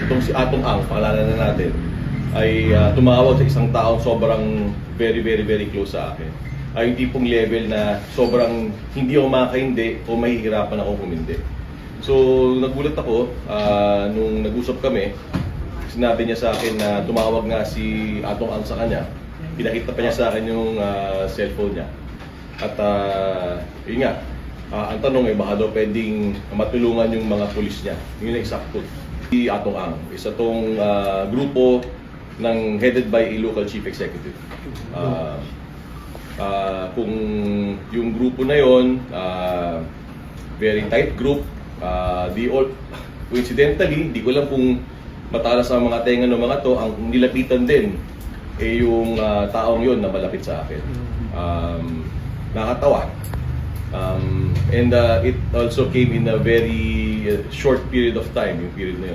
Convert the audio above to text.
itong si Atong Ang, pangalanan na natin, ay tumawag sa isang taong sobrang very close sa akin. Ay yung tipong level na sobrang hindi ako makakaindi o mahihirapan ako humindi. So nagulat ako nung nag-usap kami, sinabi niya sa akin na tumawag nga si Atong Ang sa kanya. Pinakita pa niya sa akin yung cellphone niya. At yun nga, ang tanong baka daw pwedeng matulungan yung mga pulis niya. Yun na eksakto. Si Atong Ang, isa tong grupo headed by a local chief executive. Kung yung grupo na yon, very tight group, coincidentally, di ko lang kung matalas ang mga tenga ng mga to, ang nilapitan din yung taong yon na malapit sa akin. Nakakatawa. And it also came in a very short period of time, yung period na yun.